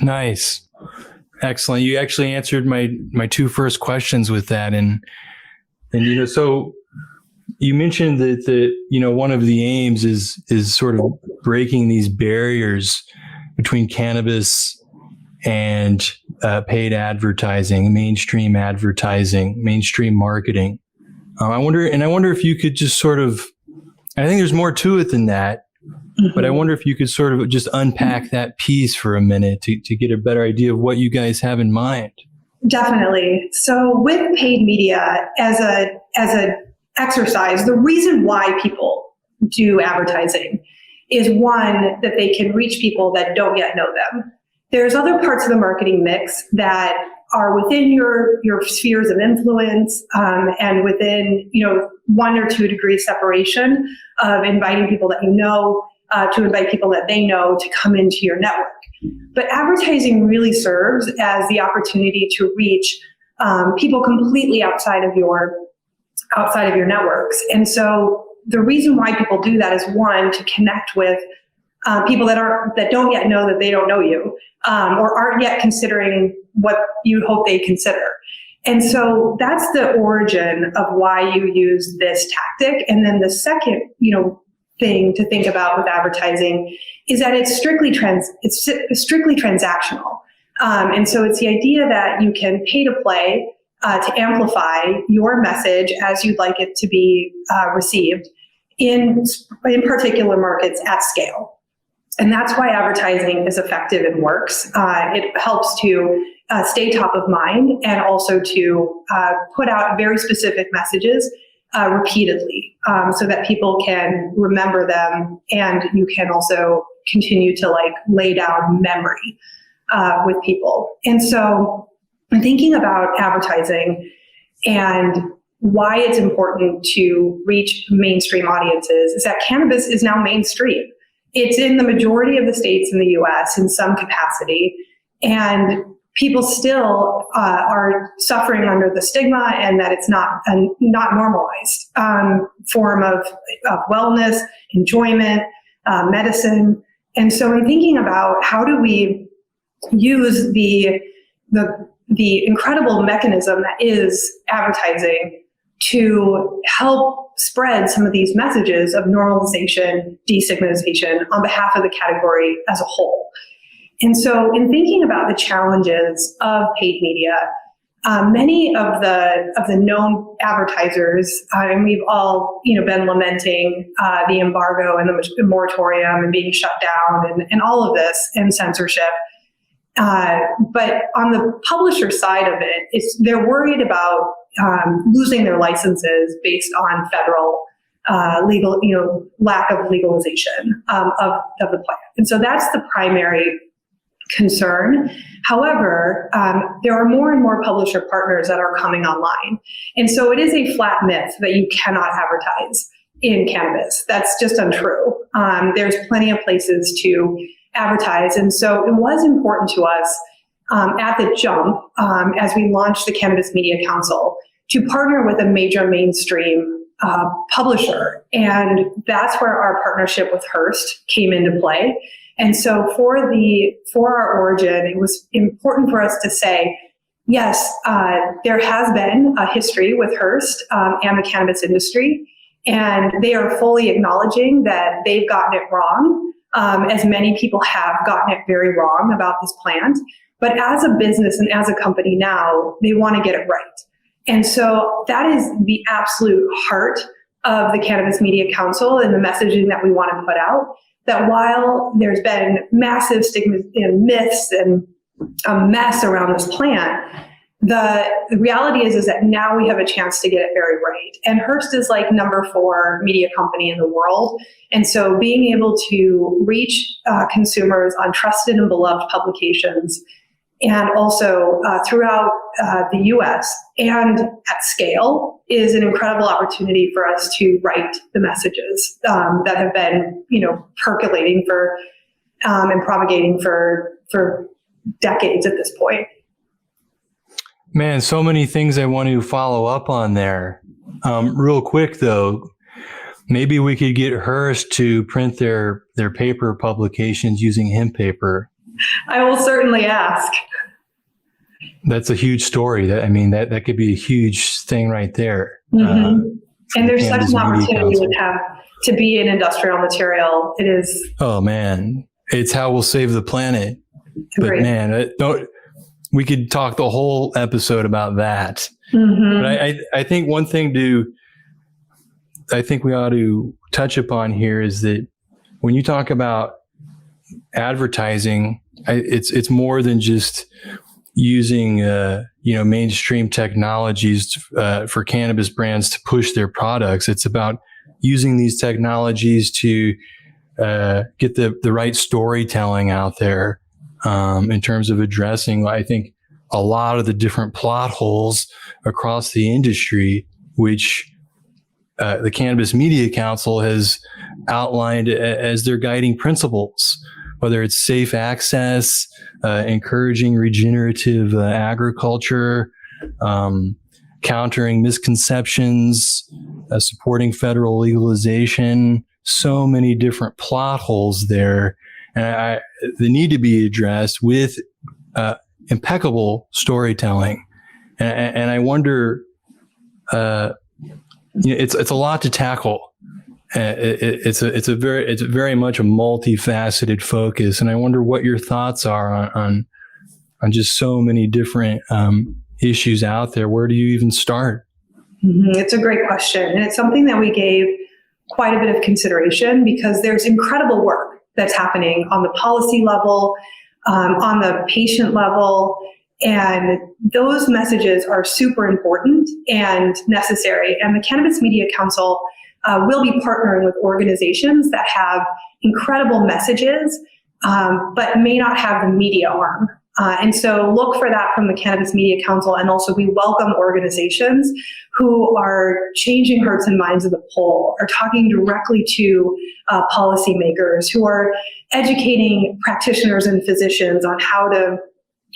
Nice. Excellent. You actually answered my two first questions with that. And so you mentioned that one of the aims is sort of breaking these barriers between cannabis and paid advertising, mainstream marketing. I wonder if you could just sort of, I think there's more to it than that, but I wonder if you could sort of just unpack that piece for a minute to get a better idea of what you guys have in mind. Definitely. So with paid media as a exercise, the reason why people do advertising is one, that they can reach people that don't yet know them. There's other parts of the marketing mix that are within your spheres of influence, and within 1 or 2 degrees separation of inviting people that you know to invite people that they know to come into your network. But advertising really serves as the opportunity to reach people completely outside of your networks. And so the reason why people do that is, one, to connect with people that don't yet know that they don't know you, or aren't yet considering what you hope they consider. And so that's the origin of why you use this tactic. And then the second, thing to think about with advertising is that it's strictly transactional. And so it's the idea that you can pay to play to amplify your message as you'd like it to be received in particular markets at scale. And that's why advertising is effective and works. It helps to stay top of mind, and also to put out very specific messages repeatedly, so that people can remember them, and you can also continue to lay down memory with people. And so I'm thinking about advertising and why it's important to reach mainstream audiences is that cannabis is now mainstream. It's in the majority of the states in the US in some capacity, and people still are suffering under the stigma, and that it's not normalized form of wellness, enjoyment, medicine. And so I'm thinking about, how do we use the incredible mechanism that is advertising to help spread some of these messages of normalization, destigmatization on behalf of the category as a whole. And so in thinking about the challenges of paid media, many of the known advertisers, and we've all been lamenting the embargo and the moratorium and being shut down and all of this, and censorship. But on the publisher side of it, they're worried about losing their licenses based on federal legal, lack of legalization of the plant. And so that's the primary concern. However, there are more and more publisher partners that are coming online. And so it is a flat myth that you cannot advertise in cannabis. That's just untrue. There's plenty of places to advertise. And so it was important to us at the jump, as we launched the Cannabis Media Council, to partner with a major mainstream publisher. And that's where our partnership with Hearst came into play. And so for our origin, it was important for us to say, yes, there has been a history with Hearst and the cannabis industry, and they are fully acknowledging that they've gotten it wrong, as many people have gotten it very wrong about this plant. But as a business and as a company now, they want to get it right. And so that is the absolute heart of the Cannabis Media Council and the messaging that we want to put out. That while there's been massive stigma and myths and a mess around this plant, the reality is that now we have a chance to get it very right. And Hearst is like number 4 media company in the world. And so being able to reach consumers on trusted and beloved publications, and also throughout the US and at scale, is an incredible opportunity for us to write the messages that have been, percolating for and propagating for decades at this point. Man, so many things I want to follow up on there. Real quick though, maybe we could get Hearst to print their paper publications using hemp paper. I will certainly ask. That's a huge story. That could be a huge thing right there. Mm-hmm. And there's such Cannabis an Media opportunity Council. with hemp to be an industrial material. It is. Oh man, it's how we'll save the planet. Great. But man, we could talk the whole episode about that. Mm-hmm. But I think one thing I think we ought to touch upon here is that when you talk about advertising, it's more than just using mainstream technologies for cannabis brands to push their products. It's about using these technologies to get the right storytelling out there in terms of addressing, I think, a lot of the different plot holes across the industry, which the Cannabis Media Council has outlined as their guiding principles, whether it's safe access, encouraging regenerative agriculture, countering misconceptions, supporting federal legalization. So many different plot holes there, and they need to be addressed with impeccable storytelling. And I wonder, it's a lot to tackle. It's very much a multifaceted focus, and I wonder what your thoughts are on just so many different issues out there. Where do you even start? Mm-hmm. It's a great question, and it's something that we gave quite a bit of consideration because there's incredible work that's happening on the policy level, on the patient level, and those messages are super important and necessary. And the Cannabis Media Council will be partnering with organizations that have incredible messages, but may not have the media arm. And so look for that from the Cannabis Media Council. And also we welcome organizations who are changing hearts and minds of the poll, are talking directly to policymakers, who are educating practitioners and physicians on how to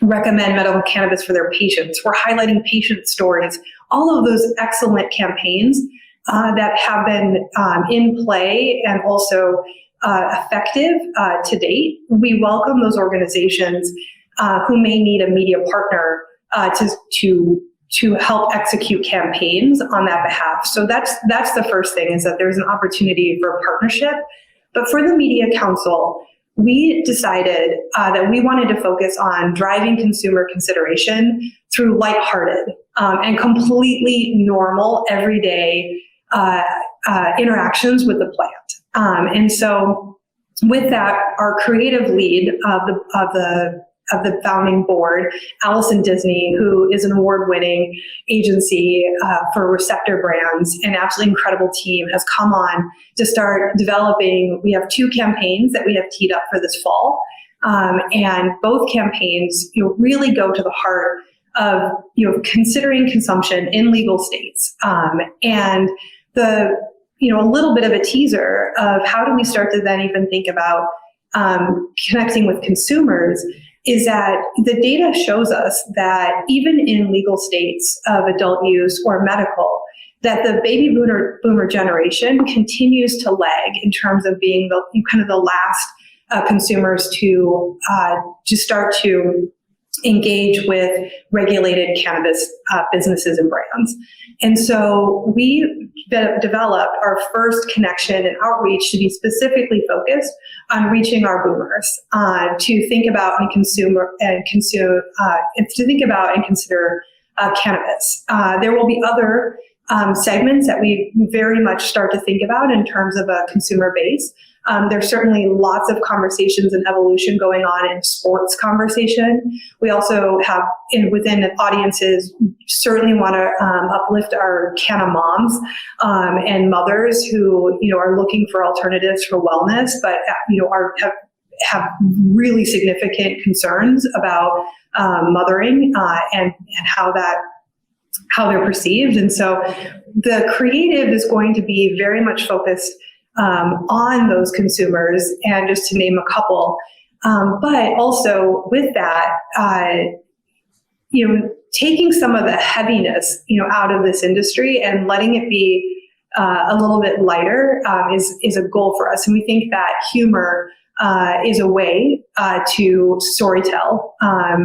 recommend medical cannabis for their patients. We're highlighting patient stories, all of those excellent campaigns that have been in play and also effective to date. We welcome those organizations who may need a media partner to help execute campaigns on that behalf. So that's the first thing, is that there's an opportunity for a partnership. But for the Media Council, we decided that we wanted to focus on driving consumer consideration through lighthearted and completely normal, everyday interactions with the plant. And so with that, our creative lead of the founding board, Allison Disney, who is an award-winning agency for receptor brands, an absolutely incredible team, has come on to start developing. We have 2 campaigns that we have teed up for this fall. And both campaigns really go to the heart of considering consumption in legal states. And a little bit of a teaser of how do we start to then even think about connecting with consumers is that the data shows us that even in legal states of adult use or medical, that the baby boomer generation continues to lag in terms of being the last consumers to start to engage with regulated cannabis businesses and brands. And so we developed our first connection and outreach to be specifically focused on reaching our boomers, to think about and consider cannabis. There will be other segments that we very much start to think about in terms of a consumer base. There's certainly lots of conversations and evolution going on in sports conversation. We also have within audiences certainly want to uplift our Canna moms and mothers who are looking for alternatives for wellness, but have really significant concerns about mothering and how they're perceived. And so the creative is going to be very much focused on those consumers. And just to name a couple, But also with that, taking some of the heaviness, out of this industry and letting it be a little bit lighter is a goal for us. And we think that humor is a way to storytell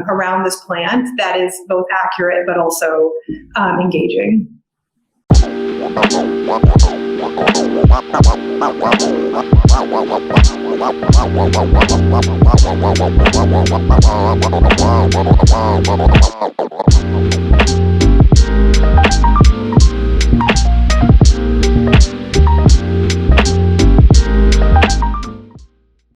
around this plant that is both accurate but also engaging.